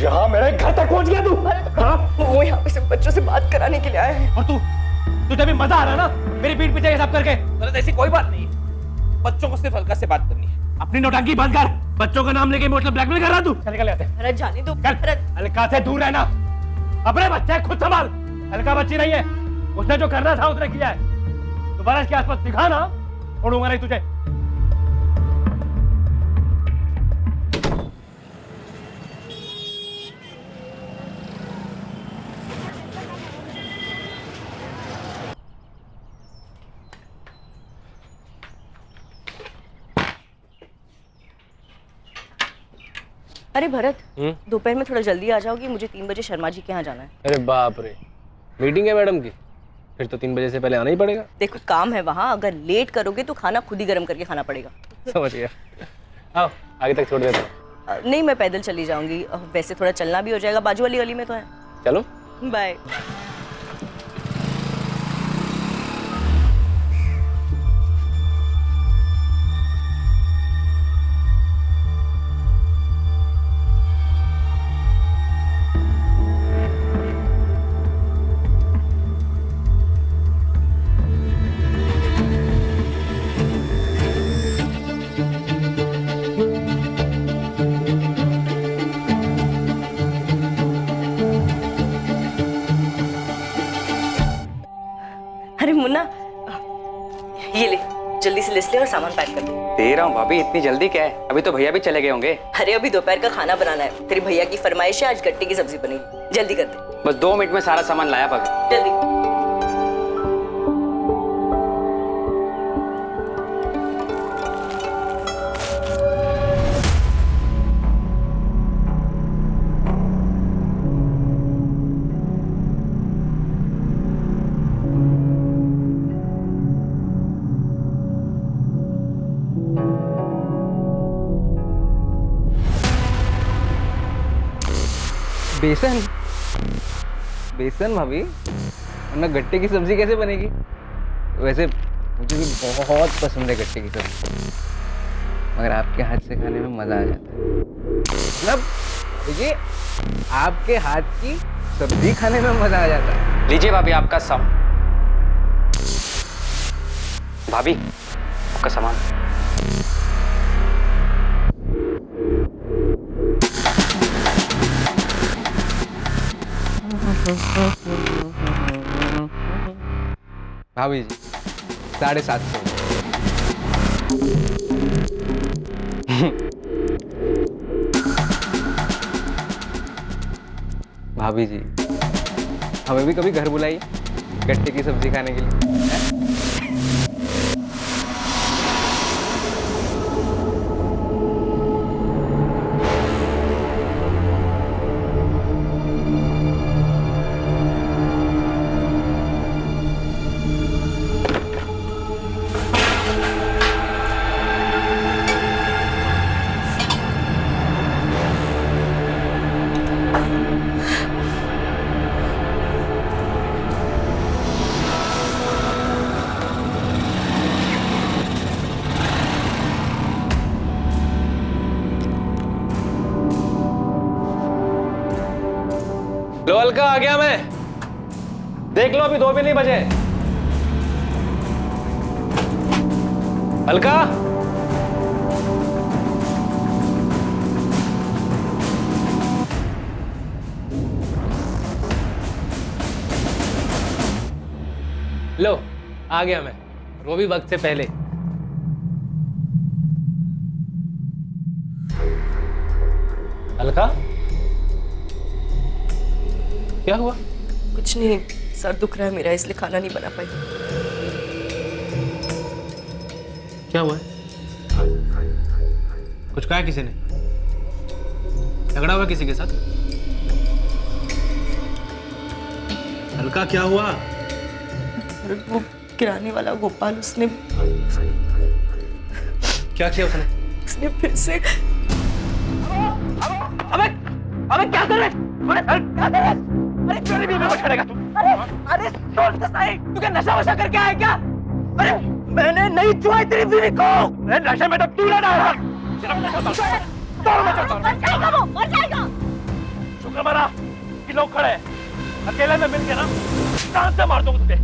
यहाँ मेरे घर तक पहुंच गया तू? हाँ? वो यहाँ पे सिर्फ बच्चों से बात कराने के लिए आए हैं। और तुझे भी मजा आ रहा ना मेरी पीठ पीछे ये सब करके? गलत ऐसी कोई बात नहीं है, बच्चों को सिर्फ अलका से बात करनी है। अपनी नौटंकी बंद कर, बच्चों का नाम लेके इमोशनल ब्लैकमेल कर रहा तू। चल निकल आते हैं। भरत जाने दो। अलका से दूर रहना, अपने बच्चे खुद संभाल। अलका बच्ची नहीं है, उसने जो करना था उसने किया है। दोबारा इसके आसपास दिखा ना, छोड़ूंगा नहीं तुझे। अरे भरत, दोपहर में थोड़ा जल्दी आ जाओगी, मुझे 3 बजे शर्मा जी के यहाँ जाना है। अरे बाप रे, मीटिंग है मैडम की? फिर तो 3 बजे से पहले आना ही पड़ेगा। देखो काम है वहाँ, अगर लेट करोगे तो खाना खुद ही गर्म करके खाना पड़ेगा। समझ गया। आओ आगे तक छोड़ देता हूँ। नहीं, मैं पैदल चली जाऊंगी, वैसे थोड़ा चलना भी हो जाएगा, बाजू वाली गली में तो है। चलो बाय। अरे मुन्ना, ये ले, जल्दी से लिस्ट ले और सामान पैक कर दे। दे रहा हूँ भाभी, इतनी जल्दी क्या है? अभी तो भैया भी चले गए होंगे। अरे अभी दोपहर का खाना बनाना है, तेरे भैया की फरमाइश है, आज गट्टे की सब्जी बनेगी, जल्दी कर दे। बस 2 मिनट में सारा सामान लाया भाभी। जल्दी। बेसन? बेसन भाभी, वरना गट्टे की सब्जी कैसे बनेगी? वैसे मुझे भी बहुत पसंद है गट्टे की सब्जी, मगर आपके हाथ से खाने में मजा आ जाता है। मतलब देखिए, आपके हाथ की सब्जी खाने में मजा आ जाता है। लीजिए भाभी आपका भाभी आपका सामान। भाभी जी 750। भाभी जी हमें भी कभी घर बुलाइए गट्टे की सब्जी खाने के लिए। लो अलका, आ गया मैं। देख लो अभी 2 भी नहीं बजे। अलका, लो आ गया मैं, वो भी वक्त से पहले। अलका क्या हुआ? कुछ नहीं, सर दुख रहा है मेरा, इसलिए खाना नहीं बना पाई। क्या हुआ है? कुछ कहा किसी ने? झगड़ा हुआ किसी के साथ? अलका क्या हुआ? और वो किराने वाला गोपाल, उसने क्या किया उसने? उसने फिर से। अबे क्या कर रहे? क्या कर रहे? अरे क्यों नहीं मेरे को छेड़ेगा तू? अरे सोच तो सही, तू क्या नशा वशा करके आया क्या? अरे मैंने नहीं छुआ तेरी बीवी को। अरे नशे में तो तू लड़ा है। मर जाएगा वो, मर जाएगा। शुक्र मना कि लोग खड़े हैं। अकेले में मिल के ना जान से मार दूंगा तुझे।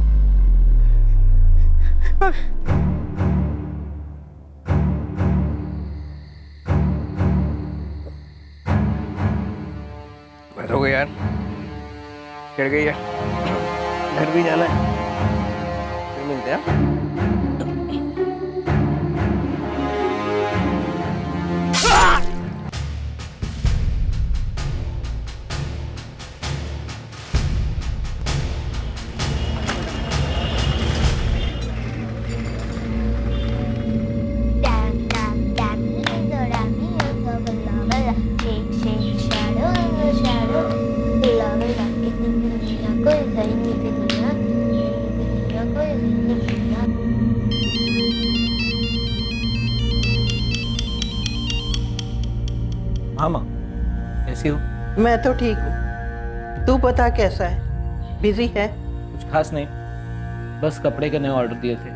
बस हो गई यार, चढ़ गई यार, घर भी जाना है, फिर मिलते हैं। हाँ माँ, कैसी हो? मैं तो ठीक हूँ, तू बता कैसा है? बिजी है? कुछ खास नहीं, बस कपड़े के नए ऑर्डर दिए थे,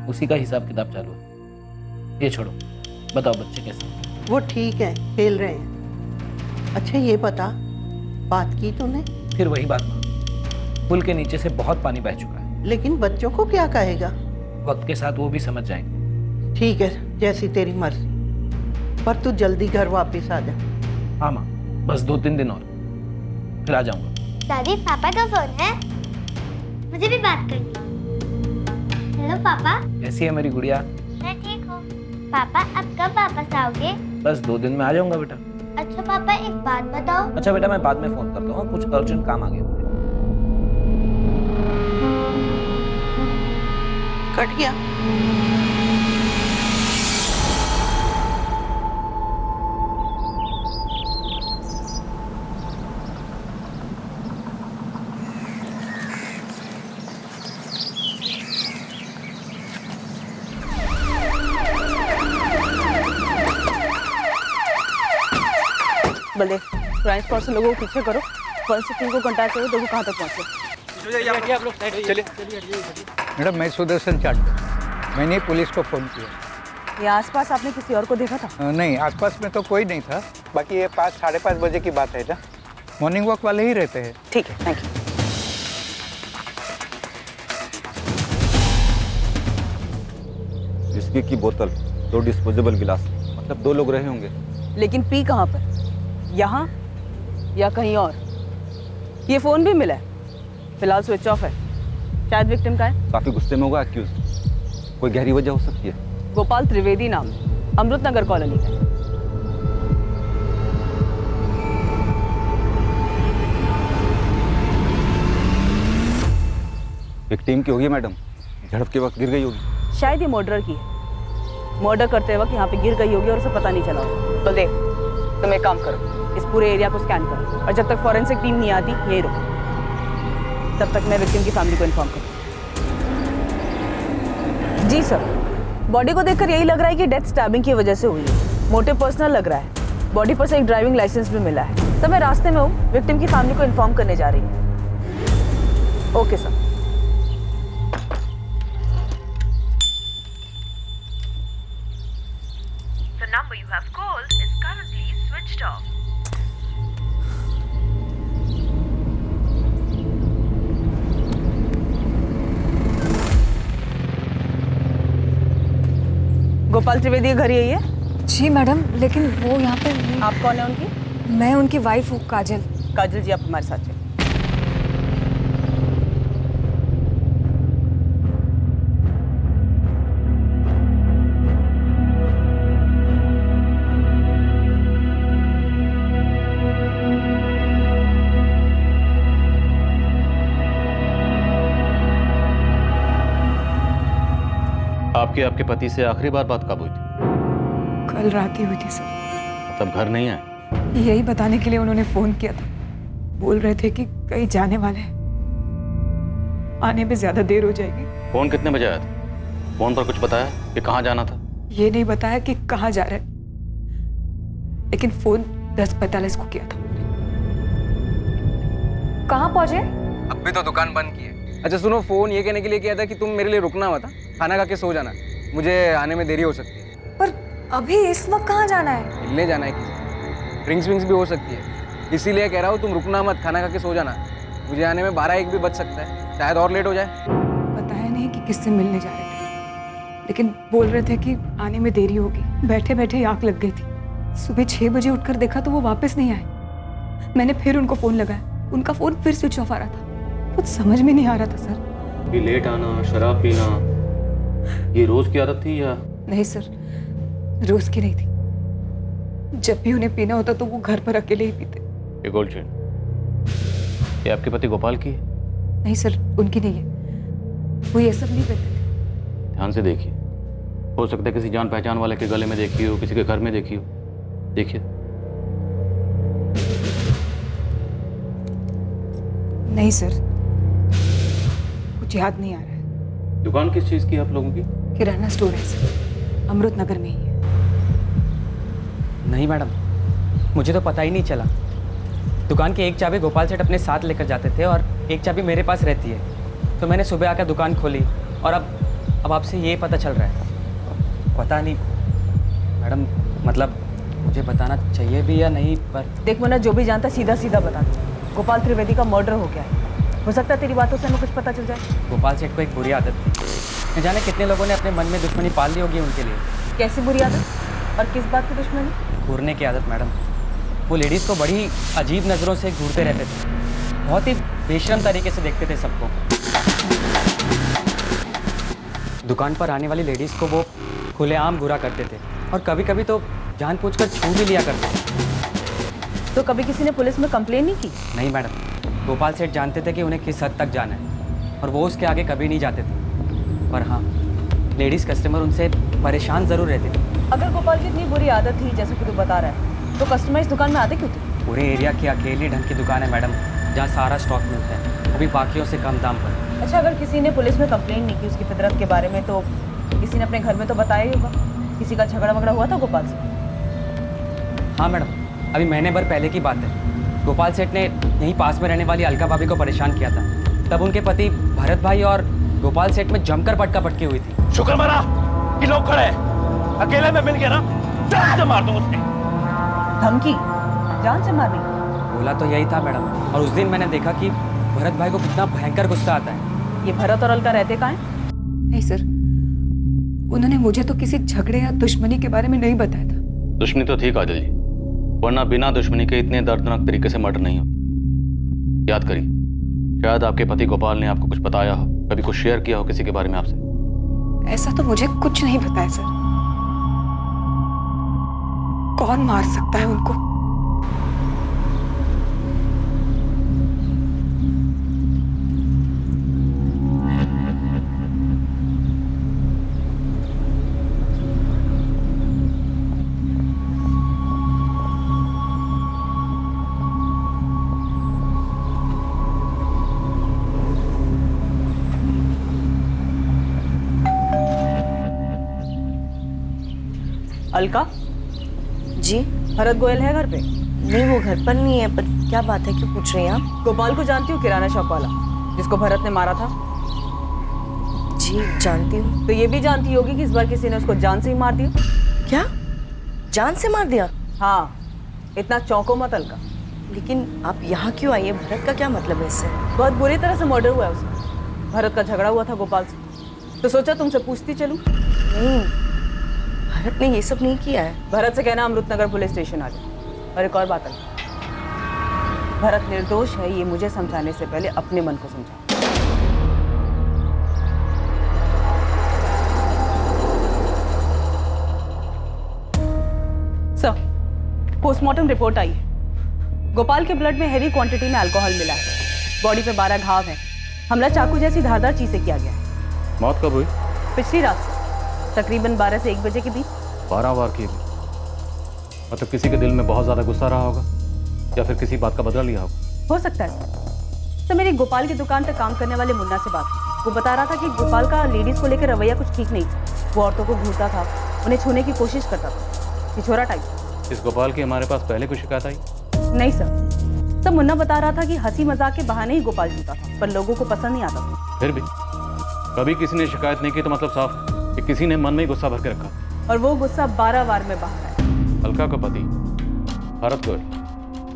उसी का हिसाब किताब चालू है। ये छोड़ो, बताओ बच्चे कैसे हैं? वो ठीक है, खेल रहे हैं। अच्छा ये बता, बात की तूने? फिर वही बात माँ, पुल के नीचे से बहुत पानी बह चुका है। लेकिन बच्चों को क्या कहेगा? वक्त के साथ वो भी समझ जाएंगे। ठीक है, जैसी तेरी मर्जी, पर तू जल्दी घर वापस आ जा। हाँ माँ, बस 2-3 दिन और, फिर आ जाऊंगा। दादी, पापा का फोन है, मुझे भी बात करनी। हेलो पापा। कैसी है मेरी गुड़िया? मैं ठीक हूँ। पापा अब कब वापस आओगे? बस 2 दिन में आ जाऊंगा बेटा। अच्छा पापा, एक बात बताओ। अच्छा बेटा, मैं बाद में फोन करता हूँ, कुछ अर्जेंट काम आ गया मुझे। कट गया। बल्दे, क्राइम स्पॉट से लोगों को पीछे करो, 116 को कांटेक्ट करो, देखो कहाँ तक पहुँचे। चलिए मैडम, मैं सुदर्शन चाट, मैंने पुलिस को फ़ोन किया। ये आसपास आपने किसी और को देखा था? नहीं, आसपास में तो कोई नहीं था, बाकी ये 5-5:30 बजे की बात है ना, मॉर्निंग वॉक वाले ही रहते हैं। ठीक है, थैंक यू। विस्की की बोतल, 2 डिस्पोजेबल गिलास, मतलब 2 लोग रहे होंगे। लेकिन पी कहाँ पर? यहाँ या कहीं और? ये फोन भी मिला है, फिलहाल स्विच ऑफ है, शायद विक्टिम का है। काफी गुस्से में होगा एक्यूज, कोई गहरी वजह हो सकती है। गोपाल त्रिवेदी नाम, अमृत नगर कॉलोनी का। विक्टिम की होगी मैडम, झड़प के वक्त गिर गई होगी। शायद ये मर्डर की है, मर्डर करते वक्त यहाँ पे गिर गई होगी और उसे पता नहीं चला होगा। बल्दे, तुम एक काम करो, इस पूरे एरिया को स्कैन करो, और जब तक फॉरेंसिक टीम नहीं आती यही रुको, तब तक मैं विक्टिम की फैमिली को इन्फॉर्म करूँ। जी सर, बॉडी को देखकर यही लग रहा है कि डेथ स्टैबिंग की वजह से हुई है। मोटिव पर्सनल लग रहा है, बॉडी पर से एक ड्राइविंग लाइसेंस भी मिला है। सर मैं रास्ते में हूँ, विक्टिम की फैमिली को इन्फॉर्म करने जा रही हूँ। Okay sir. The number you have called is currently switched off. Gopal Trivedi का घर यही है? जी मैडम, लेकिन वो यहाँ पे नहीं। आप कौन है उनकी? मैं उनकी वाइफ हूँ, काजल। काजल जी, आप हमारे साथ चलिए। आपके पति से आखिरी बार बात कब हुई थी? कल रात ही हुई थी सर। मतलब घर नहीं आए? यही बताने के लिए उन्होंने फोन किया था, बोल रहे थे कि कहीं जाने वाले हैं, आने में ज्यादा देर हो जाएगी। फोन कितने बजे आया था? फोन पर कुछ बताया कि कहाँ जाना था? ये नहीं बताया कि कहाँ जा रहे, लेकिन फोन 10:45 को किया था। कहाँ पहुंचे? अब भी तो दुकान बंद की है। अच्छा सुनो, फोन ये कहने के लिए किया था कि तुम मेरे लिए रुकना मत, खाना खा के सो जाना, मुझे आने में देरी हो सकती है। पर अभी इस वक्त कहाँ जाना है? मिलने जाना है किसी, ड्रिंक्स विंक्स भी हो सकती है, इसीलिए कह रहा हूँ तुम रुकना मत, खाना खा के सो जाना। मुझे आने में 12-1 भी बज सकता है, शायद और लेट हो जाए। बताया नहीं कि किससे मिलने जा रहे थे, लेकिन बोल रहे थे कि आने में देरी होगी। बैठे बैठे ही आँख लग गई थी। सुबह 6 बजे उठकर देखा तो वो वापस नहीं आए। मैंने फिर उनको फ़ोन लगाया, उनका फ़ोन फिर स्विच ऑफ आ रहा था। कुछ समझ में नहीं आ रहा था सर। ये लेट आना, शराब पीना, ये रोज की आदत थी या? नहीं सर, रोज की नहीं थी। जब भी उन्हें पीना होता तो वो घर पर अकेले ही पीते। ये गोल्ड चेन, ये आपके पति गोपाल की है? नहीं सर, उनकी नहीं है। वो ये सब नहीं करते थे। ध्यान से देखिए, हो सकता है किसी जान पहचान वाले के गले में देखी हो, किसी के घर में देखी हो। देखिए। नहीं सर, कुछ याद नहीं आ रहा है। दुकान किस चीज की है आप लोगों की? किराना स्टोर है सर, अमृत नगर में ही है। नहीं मैडम, मुझे तो पता ही नहीं चला। दुकान की एक चाबी गोपाल सेठ अपने साथ लेकर जाते थे और एक चाबी मेरे पास रहती है। तो मैंने सुबह आकर दुकान खोली और अब आपसे ये पता चल रहा है। पता नहीं मैडम, मतलब मुझे बताना चाहिए भी या नहीं, पर देख मुन्ना, जो भी जानता सीधा सीधा बता दे। गोपाल त्रिवेदी का मर्डर हो गया है। हो सकता है तेरी बातों से हमें कुछ पता चल जाए। गोपाल सेठ को एक बुरी आदत थी। न जाने कितने लोगों ने अपने मन में दुश्मनी पाल ली होगी उनके लिए। कैसी बुरी आदत और किस बात की दुश्मनी? घूरने की आदत मैडम। वो लेडीज़ को बड़ी अजीब नज़रों से घूरते रहते थे। बहुत ही बेशर्म तरीके से देखते थे सबको। दुकान पर आने वाली लेडीज़ को वो खुलेआम बुरा करते थे और कभी कभी तो जानबूझकर छू भी लिया करते थे। तो कभी किसी ने पुलिस में कंप्लेन नहीं की? नहीं मैडम, गोपाल सेठ जानते थे कि उन्हें किस हद तक जाना है और वो उसके आगे कभी नहीं जाते थे। पर हाँ, लेडीज़ कस्टमर उनसे परेशान ज़रूर रहते थे। अगर गोपाल की इतनी बुरी आदत थी जैसे कि तू बता रहा है, तो कस्टमर इस दुकान में आते क्यों थे? पूरे एरिया की अकेली ढंग की दुकान है मैडम, जहाँ सारा स्टॉक मिलता है, वो भी बाकियों से कम दाम पर। अच्छा, अगर किसी ने पुलिस में कंप्लेन नहीं की उसकी फितरत के बारे में, तो किसी ने अपने घर में तो बताया ही होगा। किसी का झगड़ा वगड़ा हुआ था गोपाल से? हाँ मैडम, अभी महीने भर पहले की बात है। गोपाल सेठ ने यहीं पास में रहने वाली अलका भाभी को परेशान किया था। तब उनके पति भरत भाई और गोपाल सेठ में जमकर पटका पटकी हुई थी। शुक्र मना कि लोग खड़े हैं। अकेले में मिल गया ना, जान से मार दूं उसने। धमकी? जान से मारनी? बोला तो यही था मैडम। और उस दिन मैंने देखा कि भरत भाई को कितना भयंकर गुस्सा आता है। ये भरत और अलका रहते कहाँ हैं? नहीं सर, उन्होंने मुझे तो किसी झगड़े या दुश्मनी के बारे में नहीं बताया था। दुश्मनी तो थी काजल जी, वरना बिना दुश्मनी के इतने दर्दनाक तरीके से मर्डर नहीं होता। याद करिए, शायद आपके पति गोपाल ने आपको कुछ बताया हो, कभी कुछ शेयर किया हो किसी के बारे में आपसे। ऐसा तो मुझे कुछ नहीं पता है सर। कौन मार सकता है उनको? अलका जी? भरत गोयल है घर पे? नहीं, वो घर पर नहीं है। पर क्या बात है, क्यों पूछ रही हैं आप? गोपाल को जानती हूँ, किराना शॉप वाला जिसको भरत ने मारा था? जी जानती हूँ। तो ये भी जानती होगी कि इस बार किसी ने उसको जान से ही मार दिया। क्या? जान से मार दिया? हाँ, इतना चौंको मत अलका। लेकिन आप यहाँ क्यों आई है? भरत का क्या मतलब है इससे? बहुत बुरी तरह से मर्डर हुआ है उसका। भरत का झगड़ा हुआ था गोपाल से, तो सोचा तुमसे पूछती चलूं। नहीं, भरत ने ये सब नहीं किया है। भरत से कहना अमृत नगर पुलिस स्टेशन आ जाए। और एक और बात है, भरत निर्दोष है ये मुझे समझाने से पहले अपने मन को समझा। सर, पोस्टमार्टम रिपोर्ट आई है। गोपाल के ब्लड में हैवी क्वांटिटी में अल्कोहल मिला है। बॉडी पे 12 घाव हैं। हमला चाकू जैसी धारदार चीज से किया गया है। मौत कब हुई? पिछली रात से, तकरीबन 12 से 1 बजे के बीच। 12 बार की भी? मतलब किसी के दिल में बहुत ज्यादा गुस्सा रहा होगा या फिर किसी बात का बदला लिया होगा। हो सकता है सर। मेरी गोपाल की दुकान पर काम करने वाले मुन्ना से बात हुई। वो बता रहा था कि गोपाल का लेडीज को लेकर रवैया कुछ ठीक नहीं था। वो औरतों को घूरता था, उन्हें छूने की कोशिश करता था। छिछोरा टाइप। इस गोपाल की हमारे पास पहले कोई शिकायत आई? नहीं सर, मुन्ना बता रहा था कि हंसी मजाक के बहाने ही गोपाल जीता था, पर लोगों को पसंद नहीं आता था। फिर भी कभी किसी ने शिकायत नहीं की तो मतलब साफ कि किसी ने मन में ही गुस्सा भर के रखा। और वो गुस्सा 12 बार में बाहर आया। अलका का पति भरत गोयल,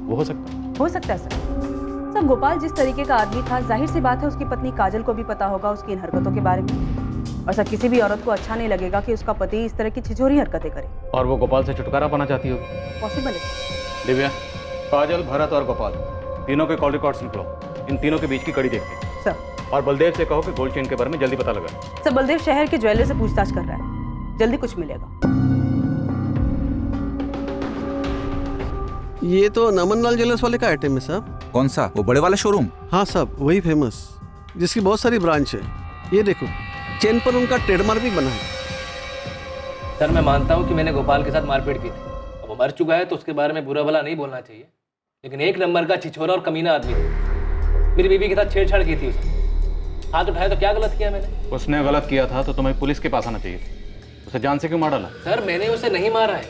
वो हो सकता है? हो सकता है सर गोपाल जिस तरीके का आदमी था, जाहिर सी बात है उसकी पत्नी काजल को भी पता होगा उसकी इन हरकतों के बारे में। और सर किसी भी औरत को अच्छा नहीं लगेगा कि उसका पति इस तरह की छिछोरी हरकतें करे। और वो गोपाल से छुटकारा पाना चाहती होगी। पॉसिबल है। दिव्या, काजल, भरत और गोपाल तीनों के कॉल रिकॉर्ड्स निकलो। इन तीनों के बीच की कड़ी देखते हैं। सर। और बलदेव से कहो कि गोल्ड चेन के बारे में जल्दी पता लगा। सर बलदेव शहर के ज्वेलर से पूछताछ कर रहा है, जल्दी कुछ मिलेगा। ये तो नमनलाल ज्वेलर्स वाले का आइटम है साहब। कौन सा? वो बड़े वाला शोरूम? हाँ साहब, वही फेमस, जिसकी बहुत सारी ब्रांच है। ये देखो, चेन पर उनका ट्रेडमार्क भी बना है। सर मैं मानता हूँ कि मैंने गोपाल के साथ मारपीट की थी। अब वो मर चुका है तो उसके बारे में बुरा भला नहीं बोलना चाहिए, लेकिन एक नंबर का छिछोरा और कमीना आदमी था। मेरी बीवी के साथ छेड़छाड़ की थी उसने। हाथ उठाया तो क्या गलत किया मैंने? उसने गलत किया था तो तुम्हें पुलिस के पास आना चाहिए था। उसे जान से क्यों मार डाला? सर मैंने उसे नहीं मारा है,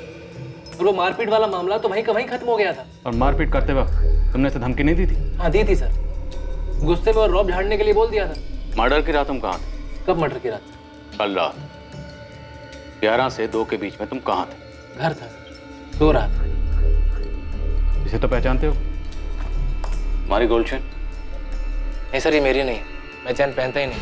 और वो मारपीट वाला मामला तो वहीं का वहीं खत्म हो गया था। और मारपीट करते वक्त तुमने उसे धमकी नहीं दी थी? हाँ दी थी सर, गुस्से में और रौब झाड़ने के लिए बोल दिया था। मर्डर की रात तुम कहाँ थे? कब मर्डर की रात? कल रात 11 से 2 के बीच में तुम कहाँ थे? घर था सर, सो रहा था। इसे तो पहचानते हो? हमारी गोल्ड चेन? नहीं सर, ये मेरी नहीं है, मैं चैन पहनता ही नहीं।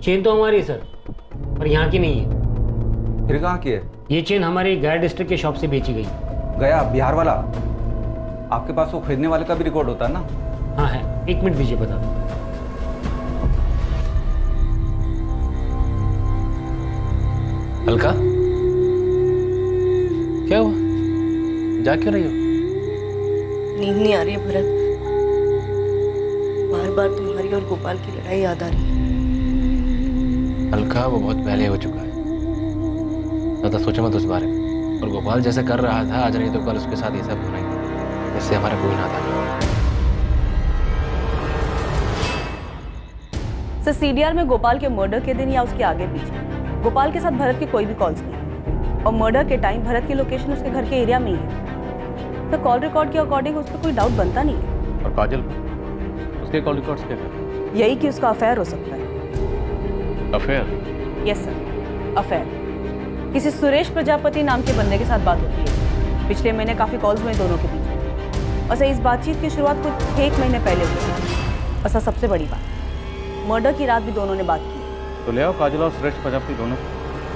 चेन तो हमारी है सर, पर यहाँ की नहीं है। फिर कहाँ की है? ये चेन हमारी गया डिस्ट्रिक्ट के शॉप से बेची गई। गया बिहार वाला? आपके पास वो खरीदने वाले का भी रिकॉर्ड होता है ना? हाँ है, 1 मिनट दीजिए बता दो। अलका, क्या हुआ? जा क्यों रही हो? नींद नहीं आ रही है भरत, बार बार तुम्हारी और गोपाल की लड़ाई याद आ रही है। अलका, वो बहुत पहले हो चुका है, ज्यादा सोचो मत उस बारे में। और गोपाल जैसे कर रहा था आज नहीं तो कल उसके साथ ये सब होना ही, इससे हमारा कोई नाता नहीं। सर सीडीआर में गोपाल के मर्डर के दिन या उसके आगे पीछे गोपाल के साथ भरत के कोई भी कॉल्स नहीं, और मर्डर के टाइम भरत की लोकेशन उसके घर के एरिया में ही है। तो कॉल रिकॉर्ड के अकॉर्डिंग उस पर कोई डाउट बनता नहीं है। और काजल, उसके कॉल रिकॉर्ड्स क्या थे? यही कि उसका अफेयर हो सकता है। अफेयर? Yes sir, affair. किसी सुरेश प्रजापति नाम के बंदे के साथ बात होती है। पिछले महीने काफी कॉल्स हुए दोनों के बीच। और सर इस बातचीत की शुरुआत कुछ 1 महीने पहले हुई। और सर सबसे बड़ी बात, मर्डर की रात भी दोनों ने बात की। तो ले आओ काजल और सुरेश प्रजापति दोनों,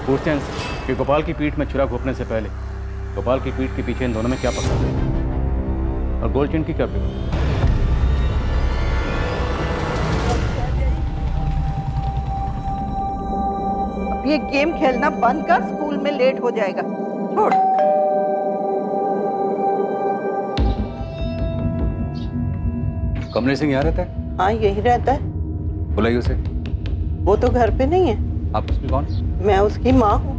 पूछते हैं इनसे कि गोपाल की पीठ में छुरा घोंपने से पहले गोपाल की पीठ के पीछे इन दोनों में क्या पकड़ा है, और गोल्ड चेन की क्या पकड़ा? अब ये गेम खेलना बंद कर, स्कूल में लेट हो जाएगा। छोड़। कमलेश सिंह यहाँ रहता है? हाँ यही रहता है। बुलाइए उसे। वो तो घर पे नहीं है। आप उसकी कौन? मैं उसकी माँ हूँ।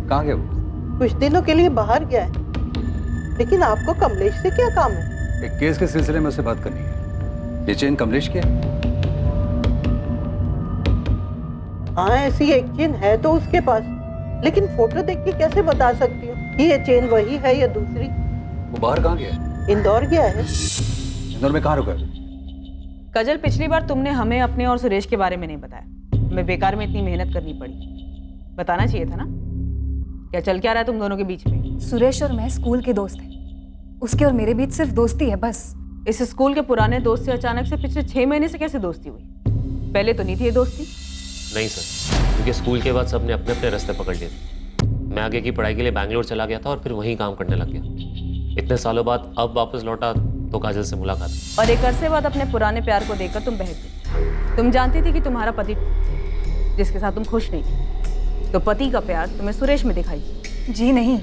कहाँ गया वो? कुछ दिनों के लिए बाहर गया है। लेकिन आपको कमलेश से क्या काम है? एक केस के सिलसिले में उससे बात करनी है। ये चेन कमलेश की है? हाँ ऐसी एक चेन है तो उसके पास, लेकिन फोटो देख के कैसे बता सकती हूँ कि ये चेन वही है या दूसरी? वो बाहर कहाँ गया है? इंदौर गया है। इंदौर में कहाँ रुका? कजल, पिछली बार तुमने हमें अपने और सुरेश के बारे में नहीं बताया, हमें बेकार में इतनी मेहनत करनी पड़ी। बताना चाहिए था ना। क्या चल क्या रहा है तुम दोनों के बीच में? सुरेश और मैं स्कूल के दोस्त हैं। उसके और मेरे बीच सिर्फ दोस्ती है बस। इस स्कूल के पुराने दोस्त से अचानक से पिछले 6 महीने से कैसे दोस्ती हुई? पहले तो नहीं थी ये दोस्ती। नहीं सर, क्योंकि स्कूल के बाद सबने अपने अपने रास्ते पकड़ लिए थे। मैं आगे की पढ़ाई के लिए बैंगलोर चला गया था और फिर वहीं काम करने लग गया। इतने सालों बाद अब वापस लौटा तो काजल से मुलाकात। और एक अरसे बाद अपने पुराने प्यार को देखकर तुम बहक गई। तुम जानती थी कि तुम्हारा पति जिसके साथ तुम खुश नहीं थी, तो पति का प्यार तुम्हें सुरेश में दिखाई। जी नहीं,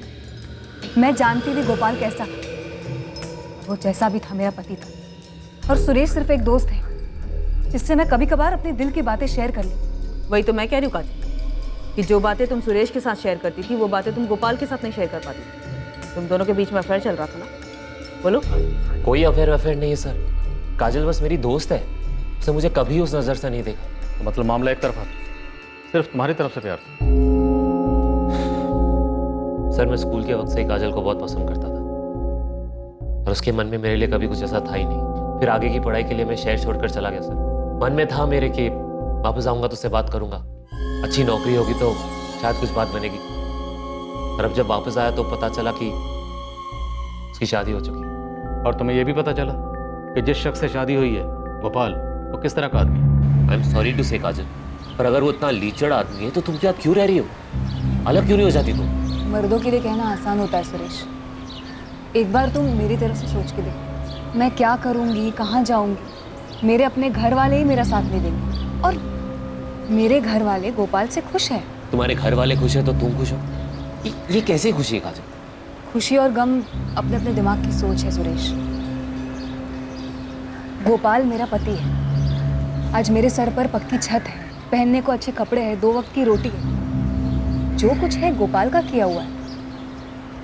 मैं जानती थी गोपाल कैसा था। वो जैसा भी था मेरा पति था, और सुरेश सिर्फ एक दोस्त है जिससे मैं कभी कभार अपने दिल की बातें शेयर कर ली। वही तो मैं कह रही हूँ काजल, कि जो बातें तुम सुरेश के साथ शेयर करती थी वो बातें तुम गोपाल के साथ नहीं शेयर कर पाती थी। तुम दोनों के बीच में अफेयर चल रहा था ना? बोलो। कोई अफेयर नहीं है सर, काजल बस मेरी दोस्त है। उसने मुझे कभी उस नजर से नहीं देखा। तो मतलब मामला एक तरफा था, सिर्फ तुम्हारी तरफ से प्यार था? सर मैं स्कूल के वक्त से ही काजल को बहुत पसंद करता था, और उसके मन में मेरे लिए कभी कुछ ऐसा था ही नहीं। फिर आगे की पढ़ाई के लिए मैं शहर छोड़कर चला गया सर। मन में था मेरे कि वापस आऊंगा तो उससे बात करूंगा, अच्छी नौकरी होगी तो शायद कुछ बात बनेगी। और अब जब वापस आया तो पता चला कि उसकी शादी हो चुकी है। और तुम्हें यह भी पता चला कि जिस शख्स से शादी हुई है गोपाल, वो किस तरह का आदमी है? आई एम सॉरी टू से काजल, पर अगर वो इतना लीचड़ आदमी है तो तुम क्या क्यों रह रही हो? अलग क्यों नहीं हो जाती तुम? मर्दों के लिए कहना आसान होता है सुरेश, एक बार तुम मेरी तरफ से सोच के देखो, मैं क्या करूँगी, कहाँ जाऊँगी। मेरे अपने घर वाले ही मेरा साथ नहीं देंगे, और मेरे घर वाले गोपाल से खुश हैं। तुम्हारे घर वाले खुश हैं तो तुम खुश हो? ये कैसे खुशी है काजल? खुशी और गम अपने अपने दिमाग की सोच है सुरेश। गोपाल मेरा पति है, आज मेरे सर पर पक्की छत है, पहनने को अच्छे कपड़े हैं, 2 वक्त की रोटी है। जो कुछ है गोपाल का किया हुआ है,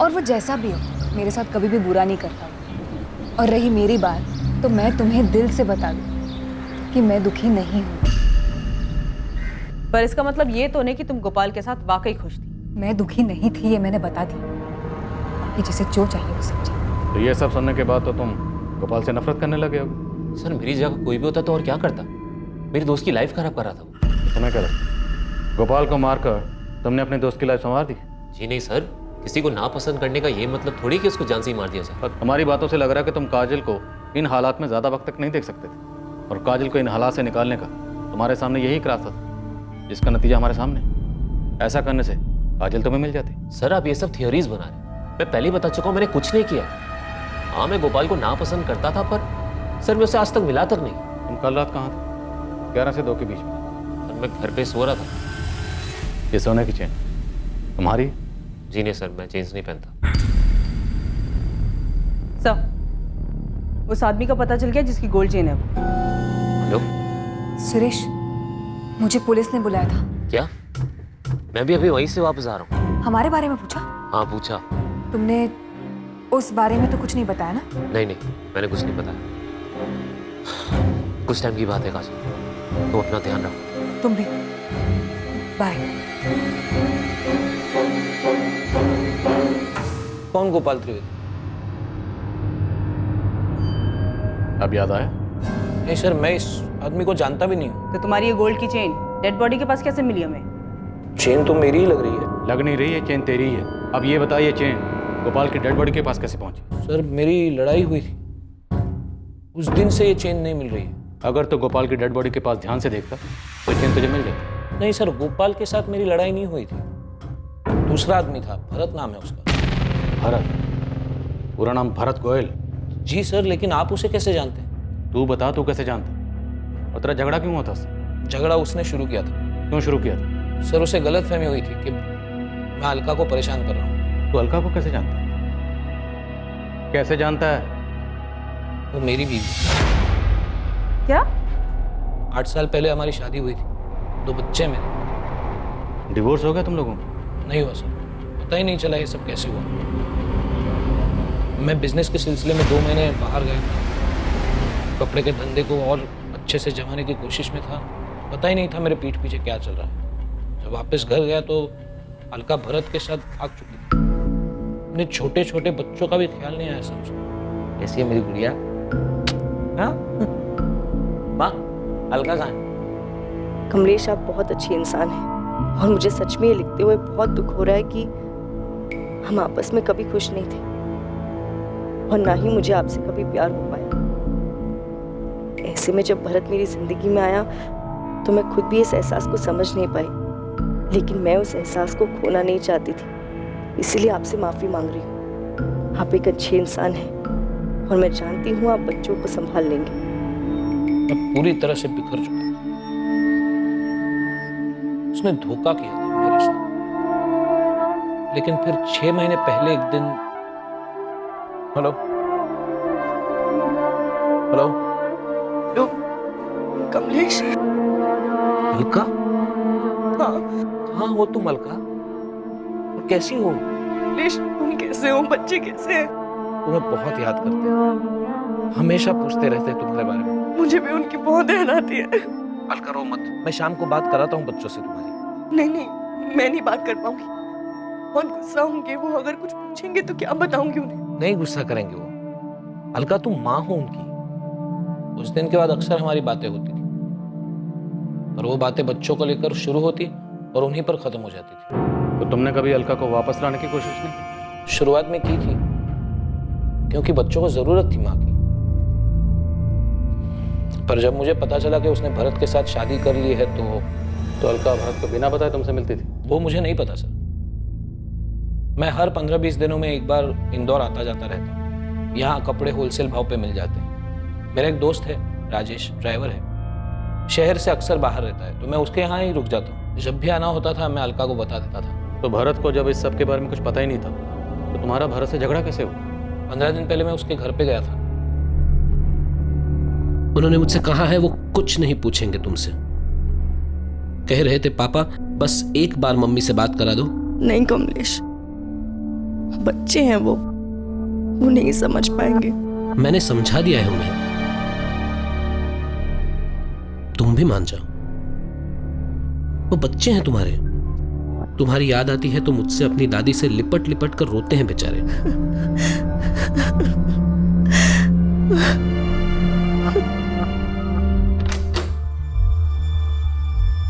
और वो जैसा भी हो मेरे साथ कभी भी बुरा नहीं करता। और रही मेरी बात, तो मैं तुम्हें दिल से बता दूं कि मैं दुखी नहीं हूँ। पर इसका मतलब ये तो नहीं कि तुम गोपाल के साथ वाकई खुश थी। मैं दुखी नहीं थी, ये मैंने बता दी, कि जिसे जो चाहिए वो समझे। तो ये सब सुनने के बाद तो तुम गोपाल से नफरत करने लगे हो? सर मेरी जगह कोई भी होता तो और क्या करता? मेरे दोस्त की लाइफ खराब कर रहा था वो। तो तुम्हें क्या लगता गोपाल को मारकर तुमने अपने दोस्त की लाइफ संवार दी? जी नहीं सर, किसी को नापसंद करने का ये मतलब थोड़ी कि उसको जान से ही मार दिया जाए। पर तुम्हारी बातों से लग रहा है कि तुम काजल को इन हालात में ज़्यादा वक्त तक नहीं देख सकते थे, और काजल को इन हालात से निकालने का तुम्हारे सामने यही एक रास्ता था, जिसका नतीजा हमारे सामने। ऐसा करने से काजल तुम्हें मिल जाती। सर आप ये सब थियोरीज बना रहे हैं, मैं पहले ही बता चुका हूँ मैंने कुछ नहीं किया। हाँ मैं गोपाल को नापसंद करता था, पर सर मैं उससे आज तक मिला तक नहीं। तुम कल रात कहाँ थे? 11 से 2 के बीच में। सर मैं घर पे सो रहा था। ये सोने की चेन तुम्हारी? जी नहीं सर, मैं चेन्स नहीं पहनता। सर, उस आदमी का पता चल गया जिसकी गोल्ड चेन है वो। हेलो सुरेश, मुझे पुलिस ने बुलाया था। क्या? मैं भी अभी वहीं से वापस आ रहा हूँ। हमारे बारे में पूछा? हाँ पूछा। तुमने उस बारे में तो कुछ नहीं बताया ना? नहीं नहीं, मैंने कुछ नहीं बताया। कुछ टाइम की बात है काजल, तुम अपना ध्यान रखो। तुम भी। बाय। कौन गोपाल त्रिवेदी? अब याद आया? नहीं सर, मैं इस आदमी को जानता भी नहीं हूँ। तो तुम्हारी ये गोल्ड की चेन डेड बॉडी के पास कैसे मिली हमें? चेन तो मेरी ही लग रही है। लग नहीं रही है, चेन तेरी ही है। अब ये बताइए चेन गोपाल की डेड बॉडी के पास कैसे पहुंची? सर मेरी लड़ाई हुई थी, उस दिन से ये चेन नहीं मिल रही है। अगर तो गोपाल की डेड बॉडी के पास ध्यान से देखता तो चेन तुझे मिल जाती। नहीं सर, गोपाल के साथ मेरी लड़ाई नहीं हुई थी, दूसरा आदमी था, भरत नाम है उसका। भरत? पूरा नाम भरत गोयल? जी सर, लेकिन आप उसे कैसे जानते हैं? तू बता, तू कैसे जानता? और तेरा झगड़ा क्यों हुआ था उससे? झगड़ा उसने शुरू किया था। क्यों शुरू किया था? सर उसे गलतफहमी हुई थी कि मैं अलका को परेशान कर रहा हूँ। तू अलका को कैसे जानता है? कैसे जानता है? वो मेरी बीवी। क्या? 8 साल पहले हमारी शादी हुई थी, 2 बच्चे मेरे। डिवोर्स हो गया तुम लोगों का? नहीं हुआ सर, पता ही नहीं चला ये सब कैसे हुआ। मैं बिजनेस के सिलसिले में 2 महीने बाहर गया था, कपड़े के धंधे को और अच्छे से जमाने की कोशिश में था, पता ही नहीं था मेरे पीठ पीछे क्या चल रहा है। जब वापस घर गया तो अलका भरत के साथ भाग चुकी थी। अपने छोटे छोटे बच्चों का भी ख्याल नहीं आया सर उसको। कैसी है मेरी गुड़िया? हाँ माँ, अलका कहाँ है? कमलेश आप बहुत अच्छी इंसान हैं, और मुझे सच में ये लिखते हुए बहुत दुख हो रहा है कि हम आपस में कभी खुश नहीं थे, और ना ही मुझे आपसे कभी प्यार हो पाया। ऐसे में जब भरत मेरी जिंदगी में आया तो मैं खुद भी इस एहसास को समझ नहीं पाई, लेकिन मैं उस एहसास को खोना नहीं चाहती थी, इसीलिए आपसे माफी मांग रही हूँ। आप एक अच्छे इंसान हैं, और मैं जानती हूँ आप बच्चों को संभाल लेंगे। मैं पूरी तरह से बिखर चुका हूं। उसने धोखा किया था मेरे साथ, लेकिन फिर 6 महीने पहले एक दिन। Hello hello hello Kamlesh. Alka? हाँ कहाँ हो तुम अलका? और कैसी हो? कमलेश तुम कैसे हो? बच्चे कैसे हैं? तुम्हें बहुत याद करते हैं, हमेशा पूछते रहते हैं तुम्हारे बारे में। मुझे भी उनकी बहुत ध्यान आती है। अलका रो मत, मैं शाम को बात कराता हूँ बच्चों से तुम्हारी। नहीं नहीं, मैं नहीं बात कर पाऊंगी, बहुत गुस्सा होंगे वो, अगर कुछ पूछेंगे तो क्या बताऊंगी उन्हें? नहीं गुस्सा करेंगे वो। अलका तुम माँ हो उनकी। उस दिन के बाद अक्सर हमारी बातें होती थी, और वो बातें बच्चों को लेकर शुरू होती और उन्हीं पर खत्म हो जाती थी। तो तुमने कभी अलका को वापस लाने की कोशिश नहीं की? शुरुआत में की थी, क्योंकि बच्चों को जरूरत थी माँ की। पर जब मुझे पता चला कि उसने भरत के साथ शादी कर ली है तो अलका भरत को बिना बताए तुमसे मिलती थी? वो मुझे नहीं पता सर। मैं हर 15-20 दिनों में एक बार इंदौर आता जाता रहता हूँ। यहाँ कपड़े होलसेल भाव पे मिल जाते हैं। मेरा एक दोस्त है राजेश, ड्राइवर है, शहर से अक्सर बाहर रहता है, तो मैं उसके यहाँ ही रुक जाता हूँ। जब भी आना होता था मैं अलका को बता देता था। तो भरत को जब इस सब के बारे में कुछ पता ही नहीं था तो तुम्हारा भरत से झगड़ा कैसे हुआ? 15 दिन पहले मैं उसके घर पे गया था। उन्होंने मुझसे कहा है वो कुछ नहीं पूछेंगे तुमसे। कह रहे थे पापा बस एक बार मम्मी से बात करा दो। नहीं कमलेश, बच्चे हैं वो नहीं समझ पाएंगे। मैंने समझा दिया है उन्हें, तुम भी मान जाओ। वो बच्चे हैं तुम्हारे, तुम्हारी याद आती है तो मुझसे अपनी दादी से लिपट लिपट कर रोते हैं बेचारे।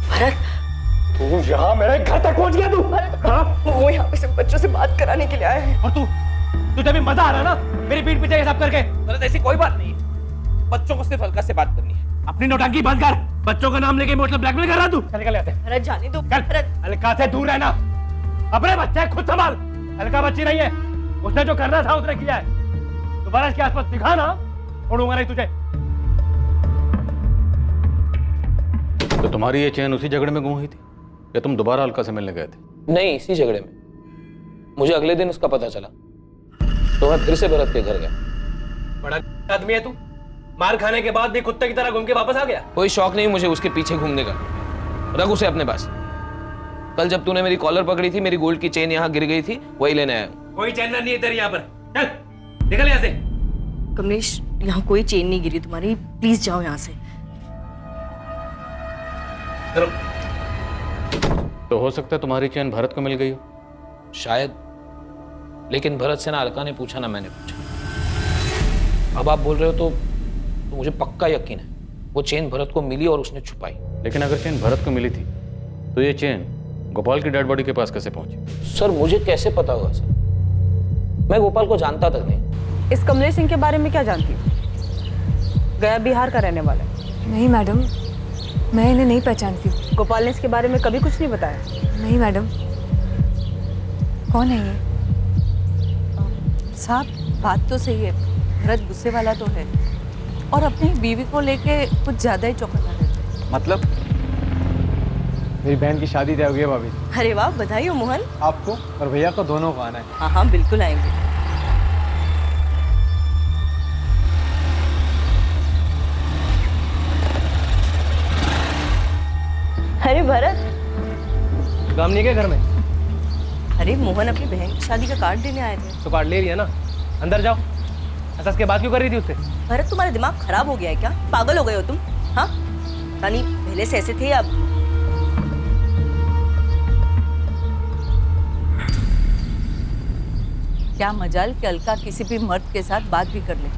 भरत, तू यहाँ मेरे घर तक पहुंच गया तू? हाँ? वो यहाँ पे सिर्फ बच्चों से बात कराने के लिए आए हैं। और तुझे भी मजा आ रहा ना मेरी पीठ पीछे ये सब करके? भरत ऐसी कोई बात नहीं है, बच्चों को सिर्फ अलका से बात करनी है। अपनी नौटंकी बंद कर, बच्चों का नाम लेके इमोशनल ब्लैकमेल कर रहा तू। चल निकल यहाँ से। भरत जाने दो। भरत, अलका से दूर रहना, अपने बच्चे खुद संभाल। अलका बच्ची नहीं है, उसने जो करना था उसने किया है। दोबारा इसके आसपास दिखा ना, छोड़ूंगा नहीं तुझे। तो तुम्हारी ये चेन उसी झगड़े में गुम हुई थी या तुम दोबारा अलका से मिलने गए थे? नहीं, इसी झगड़े में। मुझे अगले दिन उसका पता चला तो मैं फिर से भरत के घर गया। बड़ा आदमी है तू, मार खाने के बाद भी कुत्ते की तरह घूम के वापस आ गया। कोई शौक नहीं मुझे उसके पीछे घूमने का, रख उसे अपने पास। कल जब तूने मेरी कॉलर पकड़ी थी, मेरी गोल्ड की चेन यहाँ गिर गई थी, वही लेने आया हूँ। कोई चैन नहीं है तेरी यहाँ पर, चल निकल यहाँ से। कमलेश, यहाँ कोई चेन नहीं गिरी तुम्हारी, प्लीज जाओ यहाँ से। तो हो सकता है तुम्हारी चेन भरत को मिल गई हो। शायद, लेकिन भरत से ना अलका ने पूछा ना मैंने पूछा। अब आप बोल रहे हो तो मुझे पक्का यकीन है वो चेन भरत को मिली और उसने छुपाई। लेकिन अगर चेन भरत को मिली थी तो ये चेन गोपाल की डेड बॉडी के पास कैसे पहुंची? सर मुझे कैसे पता होगा सर, मैं गोपाल को जानता तक नहीं। इस कमलेश सिंह के बारे में क्या जानती हो? गया बिहार का रहने वाला है। नहीं मैडम, मैं इन्हें नहीं पहचानती हूँ। गोपाल ने इसके बारे में कभी कुछ नहीं बताया? नहीं मैडम। कौन है ये? साहब बात तो सही है, भरत गुस्से वाला तो है और अपनी बीवी को लेके कुछ ज्यादा ही चौकन्ना रहता है। मतलब मेरी बहन की शादी तय हो गई है भाभी। अरे वाह, बधाई हो मोहन। आपको और भैया को दोनों को आना है। हाँ हाँ बिल्कुल आएंगे। अरे भरत, गामनी के घर में? अरे मोहन अपनी बहन की शादी का कार्ड देने आए थे। तो कार्ड ले रही है ना, अंदर जाओ। ऐसा इसके बाद क्यों कर रही थी उससे? भरत, तुम्हारा दिमाग खराब हो गया है क्या? पागल हो गए हो तुम? हाँ, रानी पहले से ऐसे थे अब। क्या मजाल कि अलका किसी भी मर्द के साथ बात भी कर ले।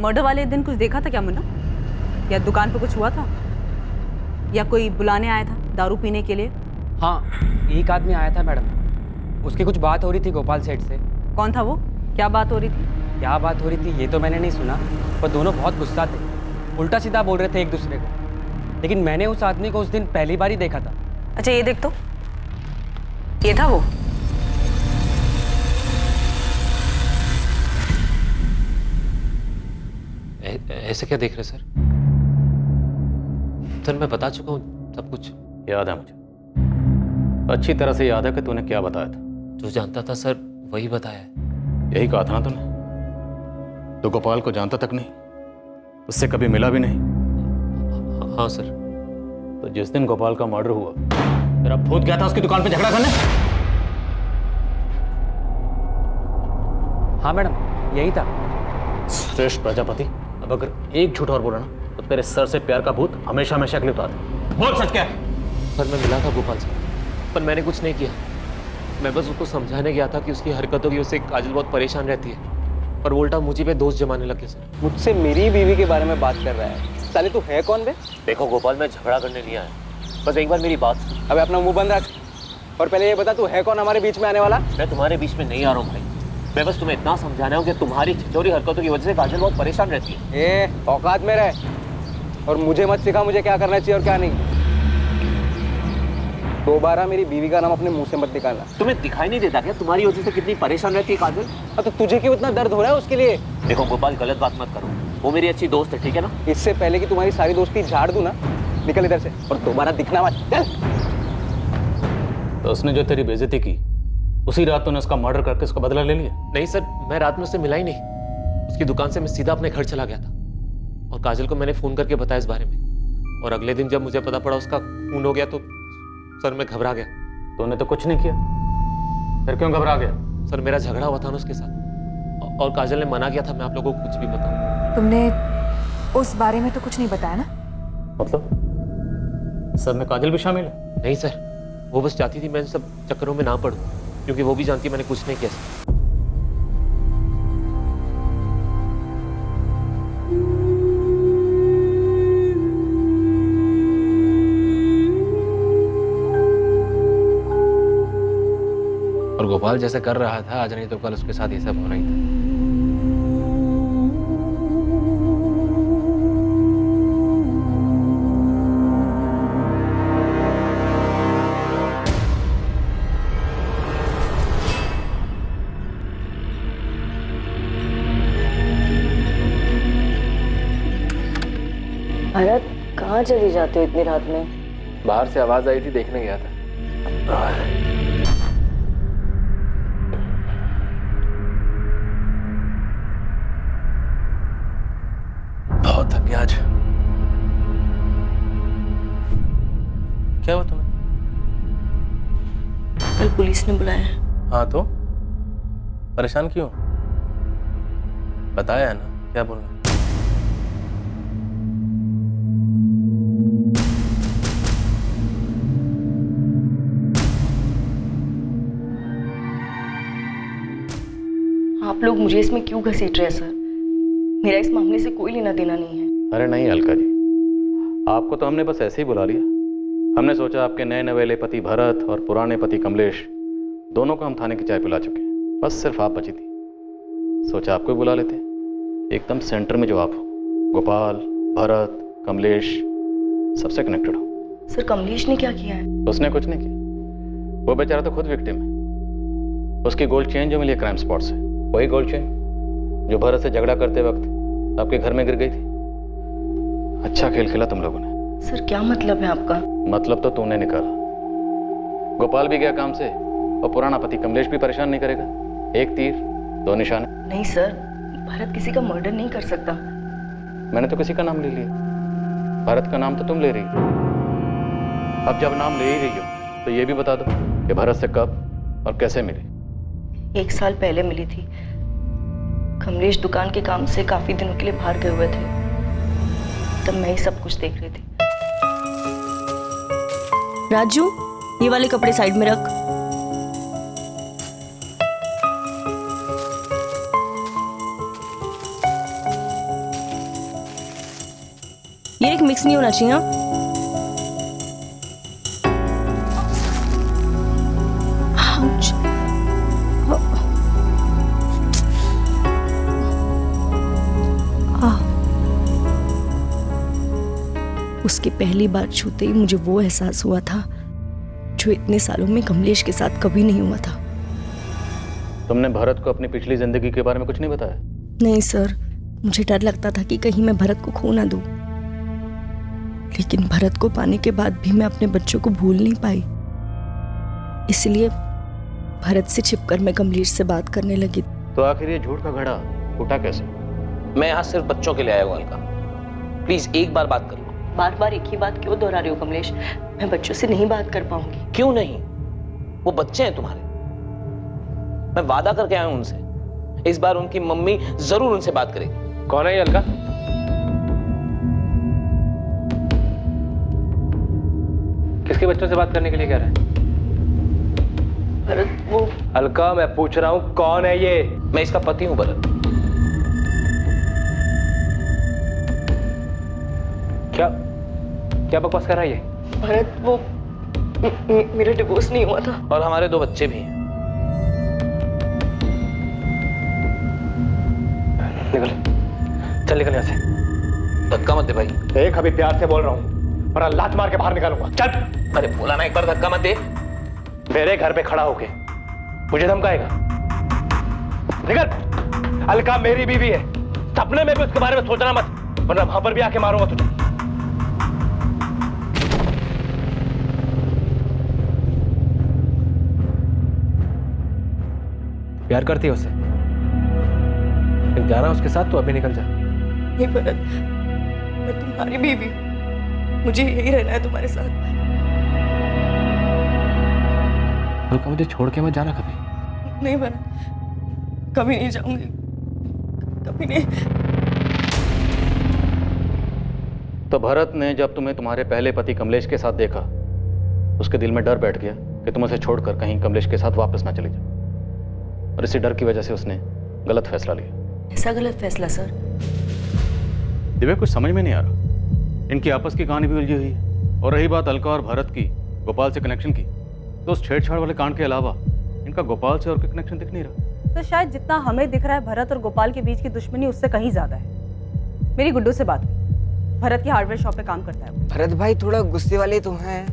मर्डर वाले दिन कुछ देखा था क्या मुन्ना? या दुकान पे कुछ हुआ था? या कोई बुलाने आया था दारू पीने के लिए? हाँ, एक आदमी आया था मैडम, उसकी कुछ बात हो रही थी गोपाल सेठ से। कौन था वो? क्या बात हो रही थी? क्या बात हो रही थी ये तो मैंने नहीं सुना, पर दोनों बहुत गुस्सा थे, उल्टा सीधा बोल रहे थे एक दूसरे को। लेकिन मैंने उस आदमी को उस दिन पहली बार ही देखा था। अच्छा ये देख तो, ये था वो। ऐसे क्या देख रहे सर? सर मैं बता चुका हूँ सब कुछ। याद है मुझे, अच्छी तरह से याद है कि तूने क्या बताया था। जो जानता था सर वही बताया है। यही कहा था ना तूने? तो गोपाल को जानता तक नहीं, उससे कभी मिला भी नहीं। हाँ सर। तो जिस दिन गोपाल का मर्डर हुआ तेरा भूत गया था उसकी दुकान पे झगड़ा करने? हाँ मैडम, यही था। श्रेष्ठ प्रजापति, अब अगर एक झूठ और बोला ना तो तेरे सर से प्यार का भूत हमेशा हमेशा के लिए उतार दे। बोल सच क्या है? सर मैं मिला था गोपाल से, पर मैंने कुछ नहीं किया। मैं बस उसको समझाने गया था कि उसकी हरकतों की वजह से काजल बहुत परेशान रहती है, पर वो उल्टा मुझे पे दोष जमाने लग गया सर। मुझसे मेरी बीवी के बारे में बात कर रहा है। साले तू है कौन बे? देखो गोपाल, मैं झगड़ा करने नहीं आया, बस एक बार मेरी बात सुन। अबे अपना मुंह बंद रख और पहले ये बता तू है कौन हमारे बीच में आने वाला? मैं तुम्हारे बीच में नहीं आ रहा हूँ भाई, मैं बस तुम्हें इतना समझाना हूँ कि तुम्हारी छिछोरी हरकतों की वजह से काजल बहुत परेशान रहती है। ए औकात में रह और मुझे मत सिखा मुझे क्या करना चाहिए और क्या नहीं। दोबारा मेरी बीवी का नाम अपने मुंह से मत निकालना। तुम्हें दिखाई नहीं देता क्या तुम्हारी वजह से कितनी परेशान रहती है काजल? तो तुझे क्यों इतना दर्द हो रहा है उसके लिए? देखो गोपाल, गलत बात मत करो, वो मेरी अच्छी दोस्त है, ठीक है ना? इससे पहले कि तुम्हारी सारी दोस्ती झाड़ दूं ना, निकल इधर से और दोबारा दिखना मत। चल। तो उसने जो तेरी बेइज्जती की उसी रात तूने उसका मर्डर करके उसका बदला ले लिया? नहीं सर, मैं रात में उससे मिला ही नहीं। उसकी दुकान से मैं सीधा अपने घर चला गया था और काजल को मैंने फोन करके बताया इस बारे में। और अगले दिन जब मुझे पता पड़ा उसका खून हो गया तो सर मैं घबरा गया। तूने तो कुछ नहीं किया, फिर क्यों घबरा गया? सर मेरा झगड़ा हुआ था ना उसके साथ और काजल ने मना किया था मैं आप लोगों को कुछ भी बताऊं। तुमने उस बारे में तो कुछ नहीं बताया ना? मतलब सब में काजल भी शामिल है? नहीं सर, वो बस चाहती थी मैं सब चक्करों में ना पड़ूं क्योंकि वो भी जानती मैंने कुछ नहीं किया। और गोपाल जैसे कर रहा था आज नहीं तो कल उसके साथ ये सब होना ही था। भरत, कहाँ चली जाते हो इतनी रात में? बाहर से आवाज आई थी, देखने गया था। बहुत थक गया आज। क्या हुआ तुम्हें? कल पुलिस ने बुलाया है। हाँ तो परेशान क्यों? बताया है ना, क्या बोलना? आप लोग मुझे इसमें क्यों घसीट रहे हैं सर? मेरा इस मामले से कोई लेना देना नहीं है। अरे नहीं अलका जी, आपको तो हमने बस ऐसे ही बुला लिया। हमने सोचा आपके नए नवेले पति भरत और पुराने पति कमलेश दोनों को हम थाने की चाय पिला चुके हैं, बस सिर्फ आप बची थी। सोचा आपको ही बुला लेते, एकदम सेंटर में जो आप हो, गोपाल, भरत, कमलेश सबसे कनेक्टेड हो। सर कमलेश ने क्या किया है? उसने कुछ नहीं किया, वो बेचारा तो खुद विक्टिम है। उसकी गोल्ड चेन जो मिली है क्राइम स्पॉट से, वही गोल्ड चेन जो भरत से झगड़ा करते वक्त आपके घर में गिर गई थी। अच्छा खेल खेला तुम लोगों ने। सर क्या मतलब है आपका? मतलब तो तूने निकाला। गोपाल भी गया काम से और पुराना पति कमलेश भी परेशान नहीं करेगा। एक तीर दो निशाने। नहीं सर, भरत किसी का मर्डर नहीं कर सकता। मैंने तो किसी का नाम ले लिया, भरत का नाम तो तुम ले रही हो। अब जब नाम ले ही रही हो तो ये भी बता दो कि भरत से कब और कैसे मिली? 1 साल पहले मिली थी। कमलेश दुकान के काम से काफी दिनों के लिए बाहर गए हुए थे, तब मैं ही सब कुछ देख रही थी। राजू, ये वाले कपड़े साइड में रख। ये एक मिक्स नहीं होना चाहिए। आउच। उसकी पहली बार छूते ही मुझे वो एहसास हुआ था जो इतने सालों में कमलेश के साथ कभी नहीं हुआ था। तुमने भरत को अपनी पिछली जिंदगी के बारे में कुछ नहीं बताया? नहीं सर, मुझे डर लगता था कि कहीं मैं भरत को खो ना दूं। लेकिन भरत को पाने के बाद भी मैं अपने बच्चों को भूल नहीं पाई। इसलिए भरत से छिपकर मैं कमलेश से बात करने लगी। तो आखिर ये झूठ का घड़ा फूटा कैसे? मैं यहाँ सिर्फ बच्चों के लिए आया हूँ अलका, प्लीज एक बार बात कर लो। बार बार एक ही बात क्यों दोहरा रही हो कमलेश? मैं बच्चों से नहीं बात कर पाऊंगी। क्यों नहीं? वो बच्चे हैं तुम्हारे, मैं वादा करके आया हूं उनसे। इस बार उनकी मम्मी जरूर उनसे बात करेगी। कौन है ये अलका? किसके बच्चों से बात करने के लिए कह रहे हैं? भरत वो। अलका मैं पूछ रहा हूं कौन है ये? मैं इसका पति हूं भरत। क्या क्या बकवास कर रहा है ये? भरत, वो मेरा डिवोर्स नहीं हुआ था। और हमारे 2 बच्चे भी हैं। निकल, चल निकल यहाँ से। धक्का मत दे भाई। देख अभी प्यार से बोल रहा हूँ, वरना लात मार के बाहर निकालूंगा। चल। अरे बोला ना एक बार, धक्का मत दे। मेरे घर पे खड़ा होके मुझे धमकाएगा? निकल। अलका मेरी बीवी है, सपने में भी उसके बारे में सोचना मत, वरना वहां पर भी आके मारूंगा तुझे। प्यार करती है उससे? फिर जाना उसके साथ, तो अभी निकल जा। नहीं भरत, मैं तुम्हारी बीवी हूँ, मुझे यही रहना है तुम्हारे साथ। अलका मुझे छोड़ के मत जाना कभी। नहीं भरत, कभी नहीं जाऊंगी, कभी नहीं। तो भरत ने जब तुम्हें तुम्हारे पहले पति कमलेश के साथ देखा, उसके दिल में डर बैठ गया कि तुम उसे छोड़कर कहीं कमलेश के साथ वापस ना चली जाओ, और इसी डर की वजह से उसने गलत फैसला लिया। ऐसा गलत फैसला सर? दिव्या, कुछ समझ में नहीं आ रहा। इनकी आपस की कहानी भी उलझी हुई है, और रही बात अलका और भरत की गोपाल से कनेक्शन की, तो उस छेड़छाड़ वाले कांड के अलावा इनका गोपाल से और कोई कनेक्शन दिख नहीं रहा। तो शायद जितना हमें दिख रहा है भरत और गोपाल के बीच की दुश्मनी उससे कहीं ज्यादा है। मेरी गुड्डू से बात हुई, भरत की हार्डवेयर शॉप पे काम करता है। भरत भाई थोड़ा गुस्से वाले तो हैं,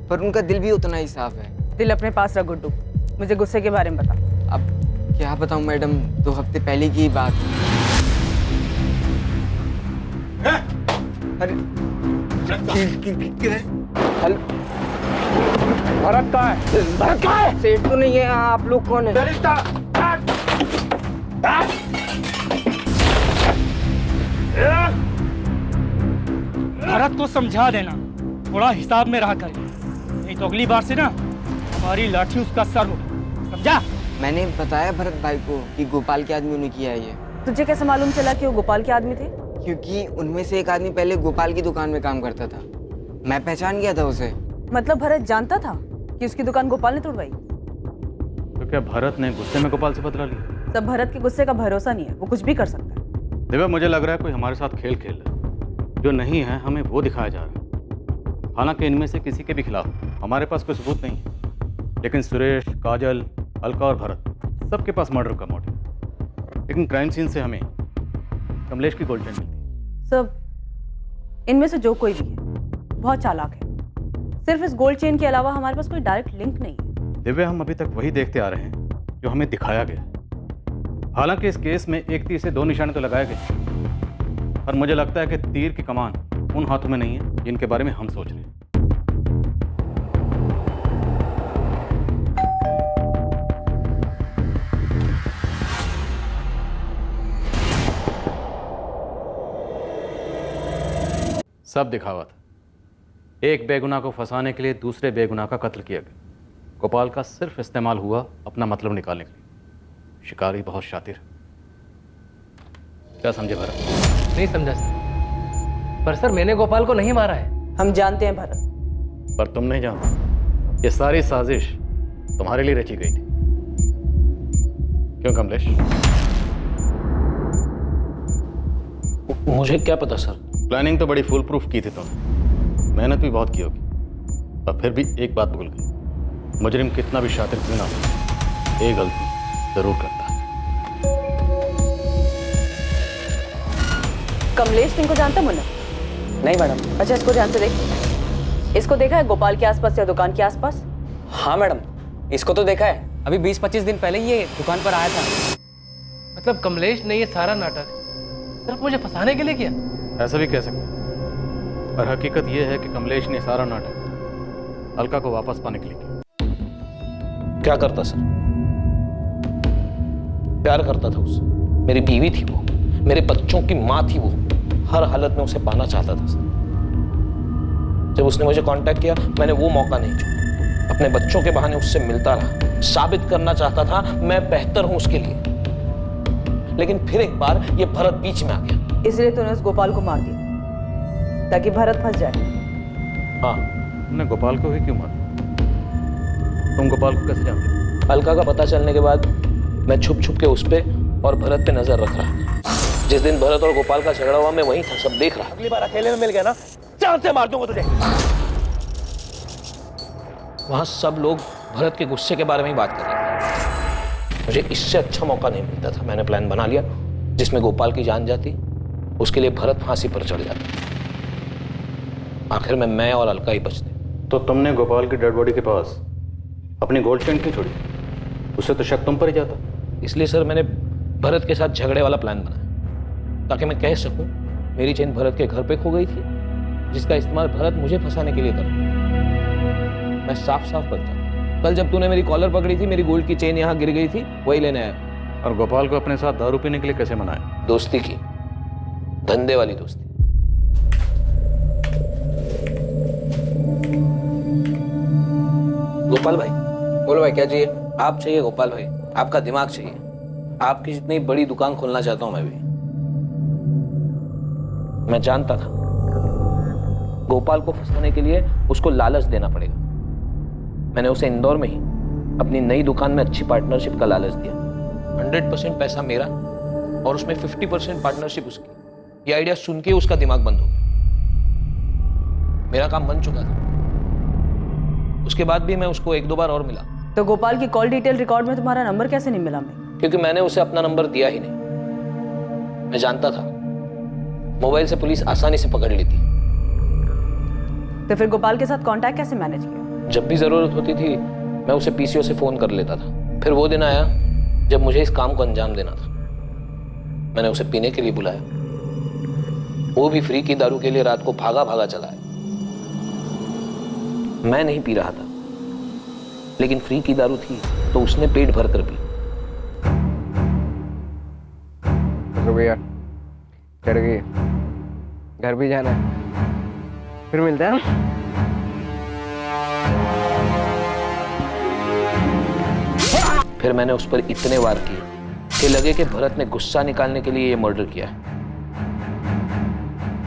पर उनका दिल भी उतना ही साफ है। दिल अपने पास रख गुड्डू, मुझे गुस्से के बारे में बता। अब क्या बताऊं मैडम, 2 हफ्ते पहले की बात। अरे भरत कहाँ है? भरत कहाँ है? सेठ तो नहीं है, आप लोग कौन है? भरत को समझा देना, थोड़ा हिसाब में रहा कर, नहीं तो अगली बार से ना हमारी लाठी उसका सर हो, समझा? मैंने बताया भरत भाई को कि गोपाल के आदमी ने किया है ये। तुझे कैसे मालूम चला कि वो गोपाल के आदमी थे? क्योंकि उनमें से एक आदमी पहले गोपाल की दुकान में काम करता था, मैं पहचान गया था उसे। मतलब भरत जानता था कि उसकी दुकान गोपाल ने तोड़वाई? तो क्या भरत ने गुस्से में गोपाल से बदला लिया? तब भरत के गुस्से का भरोसा नहीं है, वो कुछ भी कर सकता है। दिव्या, मुझे लग रहा है कोई हमारे साथ खेल खेल रहा है, जो नहीं है हमें वो दिखाया जा रहा है। हालांकि इनमें से किसी के भी खिलाफ हमारे पास कोई सबूत नहीं है, लेकिन सुरेश, काजल, अलका और भरत सबके पास मर्डर का मोटिव। लेकिन क्राइम सीन से हमें कमलेश की गोल्ड चेन मिलती है। सब इनमें से जो कोई भी है बहुत चालाक है। सिर्फ इस गोल्ड चेन के अलावा हमारे पास कोई डायरेक्ट लिंक नहीं है। दिव्या, हम अभी तक वही देखते आ रहे हैं जो हमें दिखाया गया है। हालांकि इस केस में एक तीर से 2 निशाने तो लगाए गए, पर मुझे लगता है कि तीर की कमान उन हाथों में नहीं है जिनके बारे में हम सोच रहे हैं। सब दिखावा था, एक बेगुनाह को फंसाने के लिए दूसरे बेगुनाह का कत्ल किया गया। गोपाल का सिर्फ इस्तेमाल हुआ अपना मतलब निकालने के लिए। शिकारी बहुत शातिर है। क्या समझे भरत? नहीं समझा सर, पर सर मैंने गोपाल को नहीं मारा है। हम जानते हैं भरत, पर तुम नहीं जानते। ये सारी साजिश तुम्हारे लिए रची गई थी, क्यों कमलेश? मुझे क्या पता सर। प्लानिंग तो बड़ी फुल प्रूफ की थी तुमने, मेहनत भी बहुत की होगी, और फिर भी एक बात भूल गई। मुजरिम कितना भी शातिर क्यों ना हो, एक गलती जरूर करता है। कमलेश सिंह को जानता मुन्ना? नहीं मैडम। अच्छा, इसको ध्यान से देख। इसको देखा है गोपाल के आसपास या दुकान के आसपास? हाँ मैडम, इसको तो देखा है, अभी 20-25 दिन पहले ये दुकान पर आया था। मतलब कमलेश ने ये सारा नाटक सिर्फ मुझे फंसाने के लिए किया? ऐसा भी कह सकते हैं, पर हकीकत यह है कि कमलेश ने सारा नाटक अलका को वापस पाने के लिए किया। क्या करता सर? प्यार करता था उससे, मेरी बीवी थी वो, मेरे बच्चों की माँ थी वो, हर हालत में उसे पाना चाहता था सर। जब उसने मुझे कांटेक्ट किया, मैंने वो मौका नहीं छोड़ा, अपने बच्चों के बहाने उससे मिलता रहा, साबित करना चाहता था मैं बेहतर हूं उसके लिए। लेकिन फिर एक बार ये भरत बीच में आ गया, इसलिए तूने उस गोपाल को मार दिया ताकि भरत फंस जाए। हाँ, तुमने गोपाल को ही क्यों मारा? तुम गोपाल को कैसे जानते? अलका का पता चलने के बाद मैं छुप छुप के उस पे और भरत पे नजर रख रहा। जिस दिन भरत और गोपाल का झगड़ा हुआ मैं वहीं था, सब देख रहा। अगली बार अकेले में मिल गया ना, जान से मार दूंगा तुझे। वहां सब लोग भरत के गुस्से के बारे में ही बात कर रहे थे। मुझे इससे अच्छा मौका नहीं मिलता था। मैंने प्लान बना लिया जिसमें गोपाल की जान जाती, उसके लिए भरत फांसी पर चढ़ जाता। आखिर में मैं और अलका ही बचते। तो तुमने गोपाल की डेड बॉडी के पास अपनी गोल्ड चेन क्यों छोड़ी? उससे तो शक तुम पर ही जाता। इसलिए सर मैंने भरत के साथ झगड़े वाला प्लान बनाया ताकि मैं कह सकूं मेरी चेन भरत के घर पे खो गई थी, जिसका इस्तेमाल भरत मुझे फंसाने के लिए कर। मैं साफ साफ बताऊं, कल जब तूने मेरी कॉलर पकड़ी थी, मेरी गोल्ड की चेन यहाँ गिर गई थी, वही लेने आया। और गोपाल को अपने साथ दारू पीने के लिए कैसे मनाया? दोस्ती की, धंधे वाली दोस्ती। गोपाल भाई। बोलो भाई, क्या चाहिए? आप चाहिए गोपाल भाई, आपका दिमाग चाहिए। आपकी जितनी बड़ी दुकान खोलना चाहता हूं मैं भी। मैं जानता था गोपाल को फंसाने के लिए उसको लालच देना पड़ेगा। मैंने उसे इंदौर में ही अपनी नई दुकान में अच्छी पार्टनरशिप का लालच दिया। 100% पैसा मेरा और उसमें 50% पार्टनरशिप उसकी। ये आइडिया सुन के उसका दिमाग बंद हो गया। मेरा काम बन चुका था। उसके बाद भी मैं उसको 1-2 बार और मिला। तो गोपाल की कॉल डिटेल रिकॉर्ड में तुम्हारा नंबर कैसे नहीं मिला? मैं क्योंकि मैंने उसे अपना नंबर दिया ही नहीं। मैं जानता था मोबाइल से पुलिस आसानी से पकड़ लेती। तो फिर गोपाल के साथ कांटेक्ट कैसे मैनेज किया? जब भी जरूरत होती थी मैं उसे पीसीओ से फोन कर लेता था। फिर वो दिन आया जब मुझे इस काम को अंजाम देना था। मैंने उसे पीने के लिए बुलाया। वो भी फ्री की दारू के लिए रात को भागा भागा चला है। मैं नहीं पी रहा था, लेकिन फ्री की दारू थी तो उसने पेट भर कर पी। यार चढ़ गई, घर भी जाना है, फिर मिलते हैं। फिर मैंने उस पर इतने वार किए कि लगे कि भरत ने गुस्सा निकालने के लिए ये मर्डर किया है।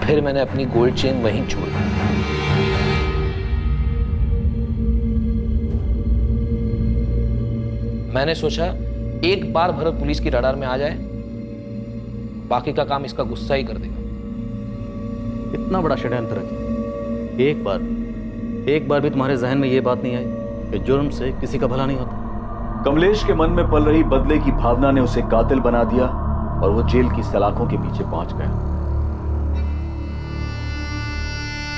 फिर मैंने अपनी गोल्ड चेन वहीं छोड़ दी। मैंने सोचा एक बार भरत पुलिस की रडार में आ जाए, बाकी का काम इसका गुस्सा ही कर देगा। इतना बड़ा षड्यंत्र रचा, एक बार भी तुम्हारे जहन में ये बात नहीं आई कि जुर्म से किसी का भला नहीं होता? कमलेश के मन में पल रही बदले की भावना ने उसे कातिल बना दिया और वो जेल की सलाखों के पीछे पहुंच गया।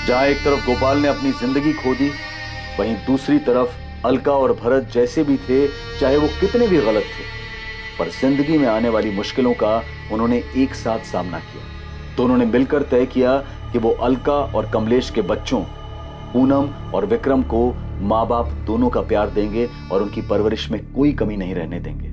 जहां एक तरफ गोपाल ने अपनी जिंदगी खो दी, वहीं दूसरी तरफ अलका और भरत जैसे भी थे, चाहे वो कितने भी गलत थे, पर जिंदगी में आने वाली मुश्किलों का उन्होंने एक साथ सामना किया। तो उन्होंने मिलकर तय किया कि वो अलका और कमलेश के बच्चों पूनम और विक्रम को माँ बाप दोनों का प्यार देंगे और उनकी परवरिश में कोई कमी नहीं रहने देंगे।